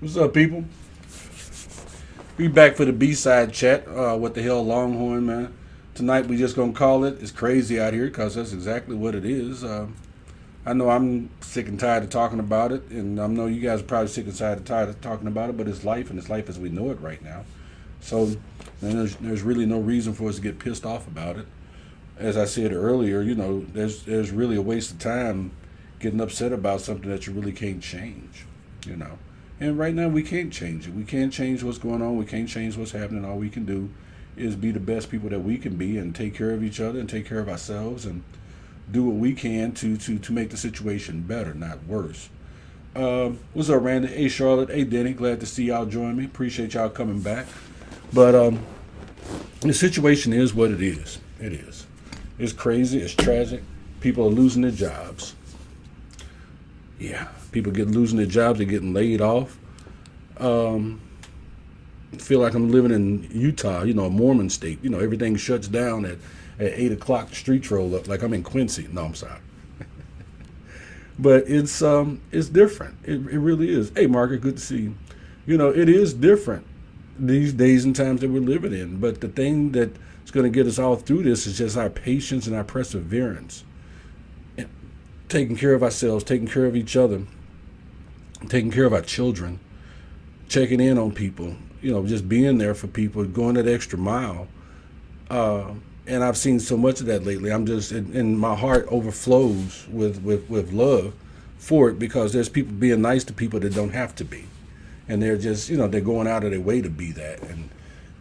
What's up, people? We back for the B-side chat. What the hell, Longhorn, man? Tonight we just gonna call it "It's Crazy Out Here" because that's exactly what it is. I know I'm sick and tired of talking about it, and I know you guys are probably sick and tired of talking about it. But it's life, and it's life as we know it right now. So there's really no reason for us to get pissed off about it. As I said earlier, there's really a waste of time getting upset about something that you really can't change. You know. And right now we can't change it. We can't change what's going on. We can't change what's happening. All we can do is be the best people that we can be and take care of each other and take care of ourselves and do what we can to make the situation better, not worse. What's up, Randy? Hey, Charlotte. Hey, Denny. Glad to see y'all join me. Appreciate y'all coming back. But the situation is what it is. It is. It's crazy. It's tragic. People are losing their jobs. Yeah, people losing their jobs. They're getting laid off. Feel like I'm living in Utah, a Mormon state. Everything shuts down at 8 o'clock. The streets roll up like I'm in Quincy. No, I'm sorry. But it's different. It really is. Hey, Margaret, good to see you. It is different these days and times that we're living in. But the thing that's going to get us all through this is just our patience and our perseverance. Taking care of ourselves, taking care of each other, taking care of our children, checking in on people, just being there for people, going that extra mile. And I've seen so much of that lately. I'm just, and my heart overflows with love for it because there's people being nice to people that don't have to be. And they're just, they're going out of their way to be that. And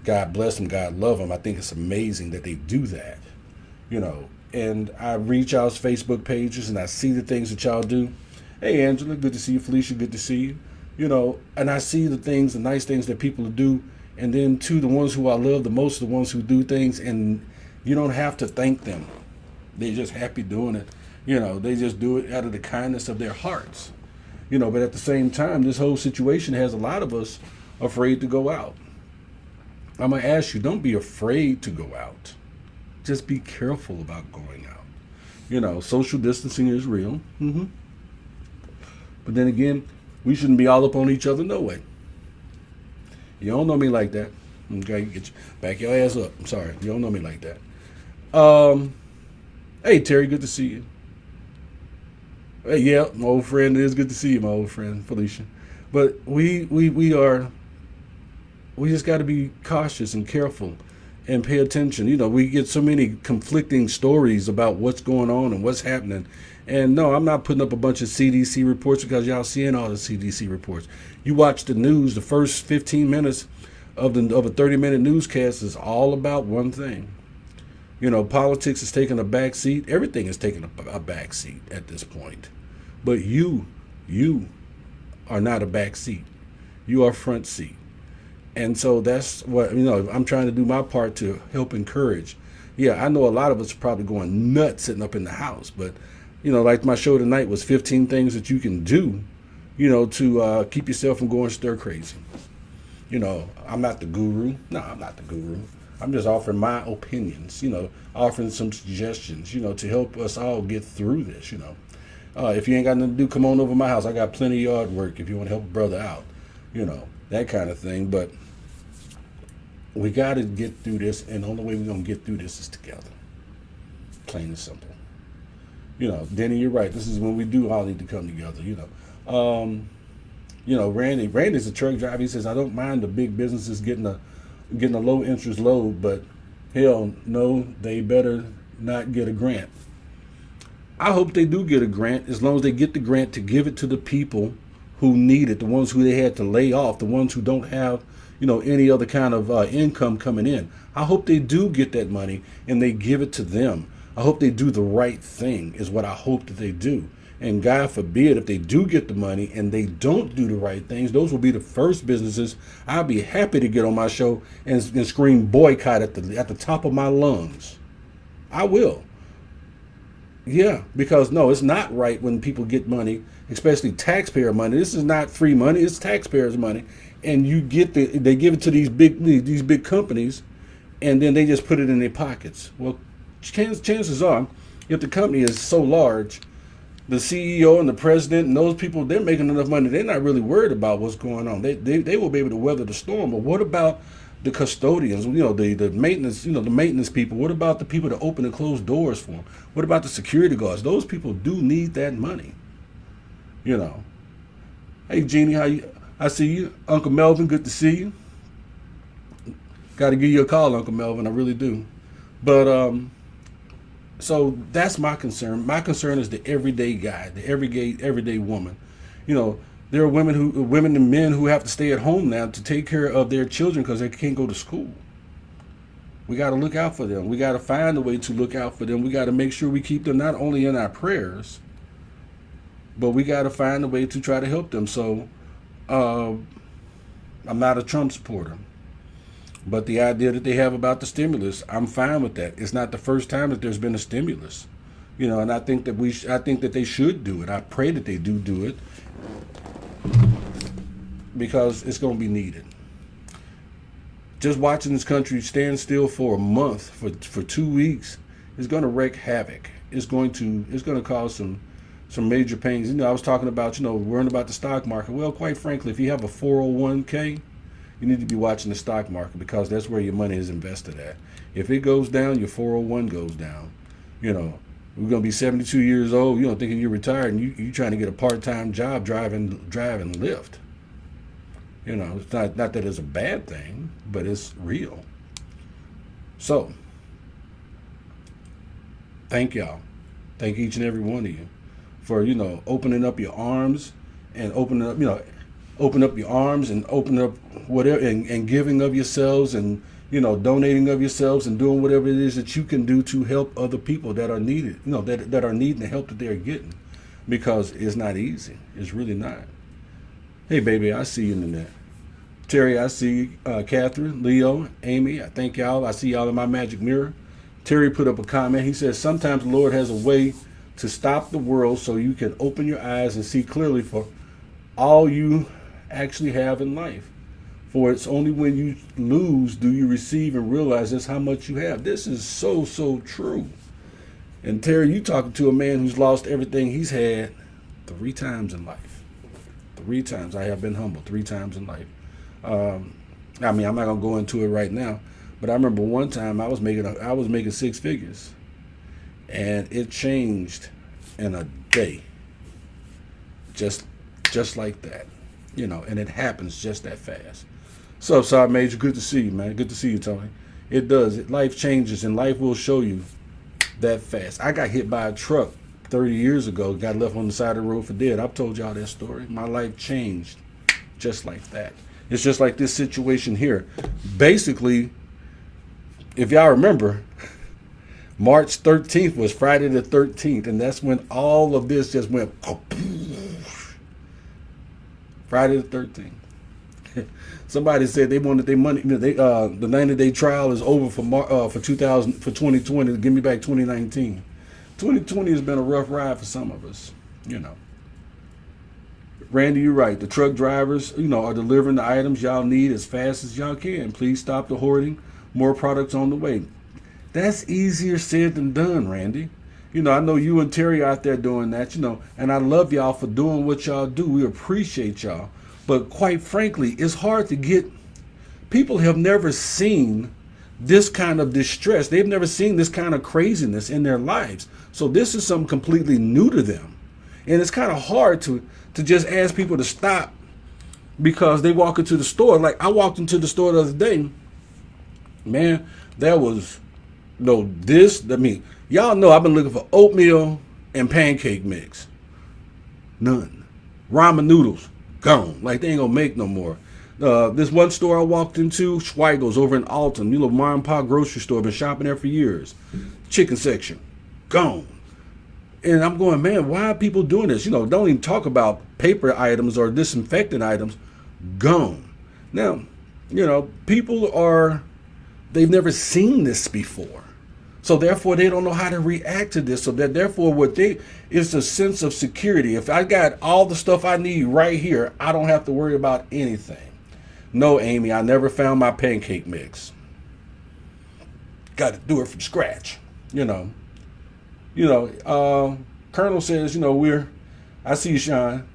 God bless them, God love them. I think it's amazing that they do that, And I reach y'all's Facebook pages and I see the things that y'all do. Hey, Angela, good to see you. Felicia, good to see you. And I see the nice things that people do. And then, too, the ones who I love the most are the ones who do things. And you don't have to thank them. They're just happy doing it. They just do it out of the kindness of their hearts. But at the same time, this whole situation has a lot of us afraid to go out. I'm going to ask you, don't be afraid to go out. Just be careful about going out. Social distancing is real. But then again, we shouldn't be all up on each other, no way. You don't know me like that. Okay, back your ass up. I'm sorry, you don't know me like that. Hey, Terry, good to see you. Hey, yeah, my old friend, it is good to see you, my old friend, Felicia. But we just got to be cautious and careful. And pay attention. We get so many conflicting stories about what's going on and what's happening. And no, I'm not putting up a bunch of CDC reports because y'all seeing all the CDC reports. You watch the news, the first 15 minutes of a 30-minute newscast is all about one thing. Politics is taking a back seat. Everything is taking a back seat at this point. But you are not a back seat. You are front seat. And so that's what, I'm trying to do my part to help encourage. Yeah, I know a lot of us are probably going nuts sitting up in the house. But, like my show tonight was 15 things that you can do, to keep yourself from going stir crazy. I'm not the guru. No, I'm not the guru. I'm just offering my opinions, offering some suggestions, to help us all get through this, If you ain't got nothing to do, come on over to my house. I got plenty of yard work if you want to help a brother out, that kind of thing. But we got to get through this, and the only way we're going to get through this is together. Plain and simple. Denny, you're right. This is when we do all need to come together, Randy's a truck driver. He says, I don't mind the big businesses getting a low interest loan, but hell no, they better not get a grant. I hope they do get a grant, as long as they get the grant to give it to the people who need it, the ones who they had to lay off, the ones who don't have, any other kind of income coming in. I hope they do get that money and they give it to them. I hope they do the right thing is what I hope that they do. And God forbid if they do get the money and they don't do the right things, those will be the first businesses I'll be happy to get on my show and scream boycott at the top of my lungs. I will. Yeah, because no, it's not right when people get money, especially taxpayer money. This is not free money; it's taxpayers' money, and they give it to these big companies, and then they just put it in their pockets. Well, chances are, if the company is so large, the CEO and the president and those people, they're making enough money. They're not really worried about what's going on. They will be able to weather the storm. But what about the custodians? The maintenance. The maintenance people. What about the people that open and close doors for them? What about the security guards? Those people do need that money. Hey Jeannie, how you? I see you, Uncle Melvin. Good to see you. Got to give you a call, Uncle Melvin. I really do. But so that's my concern. My concern is the everyday guy, the everyday woman. There are women and men who have to stay at home now to take care of their children because they can't go to school. We got to look out for them. We got to find a way to look out for them. We got to make sure we keep them not only in our prayers, but we got to find a way to try to help them. So I'm not a Trump supporter. But the idea that they have about the stimulus, I'm fine with that. It's not the first time that there's been a stimulus, and I think that I think that they should do it. I pray that they do it because it's going to be needed. Just watching this country stand still for a month, for 2 weeks, is going to wreak havoc. It's going to cause some major pains. I was talking about worrying about the stock market. Well, quite frankly, if you have a 401k. You need to be watching the stock market because that's where your money is invested at. If it goes down, your 401 goes down. We're going to be 72 years old, thinking you're retired and you trying to get a part-time job driving Lyft. It's not that it's a bad thing, but it's real. So, thank y'all. Thank each and every one of you for, opening up your arms and open up your arms and open up whatever and giving of yourselves and donating of yourselves and doing whatever it is that you can do to help other people that are needed, that are needing the help that they're getting, because it's not easy. It's really not. Hey baby, I see you in the net. Terry, I see Catherine, Leo, Amy, I thank y'all. I see y'all in my magic mirror. Terry put up a comment. He says sometimes the Lord has a way to stop the world so you can open your eyes and see clearly for all you actually have in life. For it's only when you lose do you receive and realize just how much you have. This is so true. And Terry, you talking to a man who's lost everything he's had 3 times in life. 3 times. I have been humbled 3 times in life. I'm not gonna go into it right now, but I remember one time I was making 6 figures, and it changed in a day. Just like that. And it happens just that fast. So, Sergeant Major, good to see you, man. Good to see you, Tony. It does. Life changes, and life will show you that fast. I got hit by a truck 30 years ago, got left on the side of the road for dead. I've told y'all that story. My life changed just like that. It's just like this situation here. Basically, if y'all remember, March 13th was Friday the 13th, and that's when all of this just went Friday the 13th. Somebody said they wanted their money. The 90-day trial is over for 2020. Give me back 2019. 2020 has been a rough ride for some of us. Randy, you're right. The truck drivers, are delivering the items y'all need as fast as y'all can. Please stop the hoarding. More products on the way. That's easier said than done, Randy. I know you and Terry out there doing that, and I love y'all for doing what y'all do. We appreciate y'all. But quite frankly, it's hard to get. People have never seen this kind of distress. They've never seen this kind of craziness in their lives. So this is something completely new to them. And it's kind of hard to just ask people to stop because they walk into the store. Like I walked into the store the other day, man, there was y'all know I've been looking for oatmeal and pancake mix. None. Ramen noodles. Gone. Like they ain't gonna make no more. This one store I walked into, Schweigel's over in Alton, mom and pop grocery store. Been shopping there for years. Chicken section, gone. And I'm going, man, why are people doing this? Don't even talk about paper items or disinfectant items. Gone. Now, they've never seen this before. So therefore, they don't know how to react to this. So that therefore, it's a sense of security. If I got all the stuff I need right here, I don't have to worry about anything. No, Amy, I never found my pancake mix. Got to do it from scratch. Colonel says, I see you, Sean,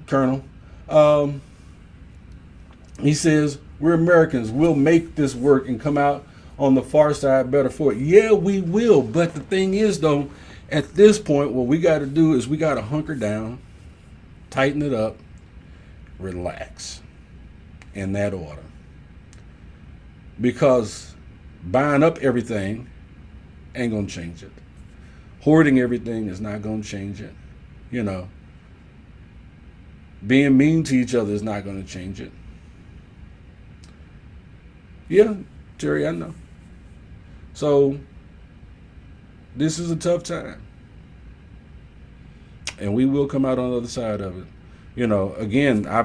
Colonel. Um, he says, we're Americans. We'll make this work and come out on the far side better for it. Yeah, we will. But the thing is, though, at this point, what we got to do is we got to hunker down, tighten it up, relax, in that order. Because buying up everything ain't going to change it. Hoarding everything is not going to change it. Being mean to each other is not going to change it. Yeah, Terry, I know. So, this is a tough time. And we will come out on the other side of it. Again, I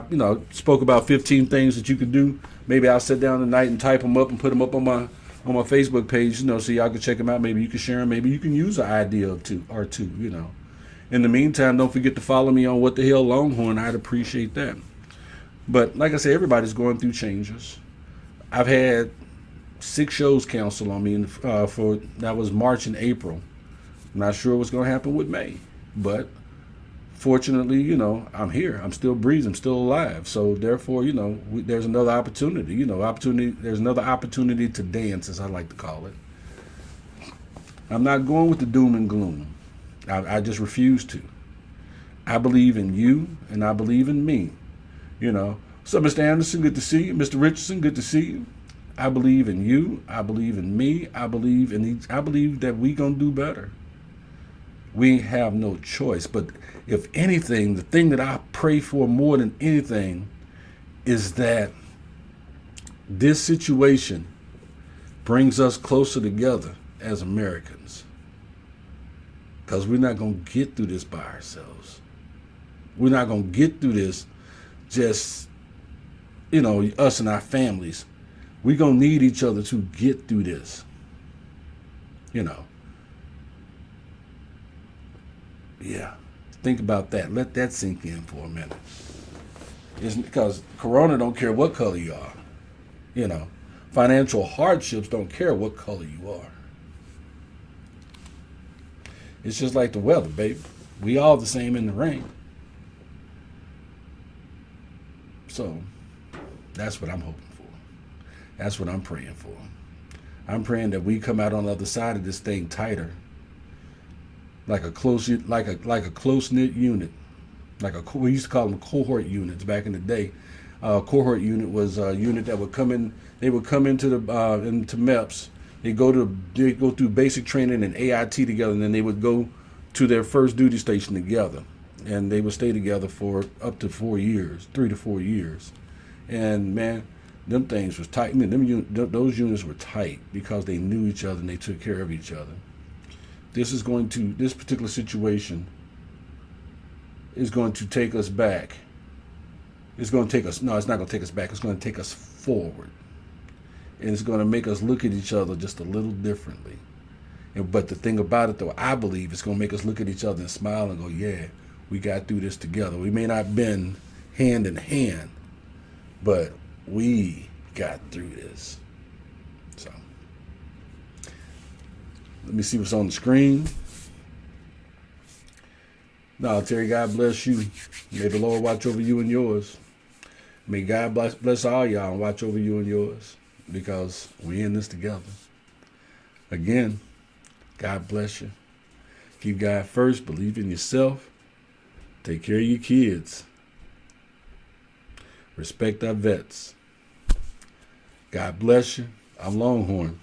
spoke about 15 things that you could do. Maybe I'll sit down tonight and type them up and put them up on my Facebook page, so y'all can check them out. Maybe you can share them. Maybe you can use an idea of two. In the meantime, don't forget to follow me on What the Hell Longhorn. I'd appreciate that. But like I said, everybody's going through changes. I've had 6 shows canceled on me for that was March and April. I'm not sure what's going to happen with May, but fortunately, I'm here. I'm still breathing. I'm still alive. So therefore, there's another opportunity. There's another opportunity to dance, as I like to call it. I'm not going with the doom and gloom. I just refuse to. I believe in you, and I believe in me. So, Mr. Anderson, good to see you. Mr. Richardson, good to see you. I believe in you. I believe in me. I believe that we gonna do better. We have no choice. But if anything, the thing that I pray for more than anything is that this situation brings us closer together as Americans. Because we're not going to get through this by ourselves. We're not going to get through this just, us and our families. We're going to need each other to get through this. Yeah. Think about that. Let that sink in for a minute. It's because Corona don't care what color you are. Financial hardships don't care what color you are. It's just like the weather, baby. We all the same in the rain. So, that's what I'm hoping for. That's what I'm praying for. I'm praying that we come out on the other side of this thing tighter, like a close knit unit, we used to call them cohort units back in the day. Cohort unit was a unit that would come in. They would come into MEPS. They go through basic training and AIT together, and then they would go to their first duty station together, and they would stay together for up to 4 years, 3 to 4 years. And man, them things was tight. Those units were tight because they knew each other and they took care of each other. This particular situation is going to take us back. It's not going to take us back. It's going to take us forward. And it's going to make us look at each other just a little differently. But the thing about it, though, I believe it's going to make us look at each other and smile and go, yeah, we got through this together. We may not have been hand in hand, but we got through this. So, let me see what's on the screen. No, Terry, God bless you. May the Lord watch over you and yours. May God bless all y'all and watch over you and yours, because we're in this together. Again, God bless you. Keep God first. Believe in yourself. Take care of your kids. Respect our vets. God bless you. I'm Longhorn.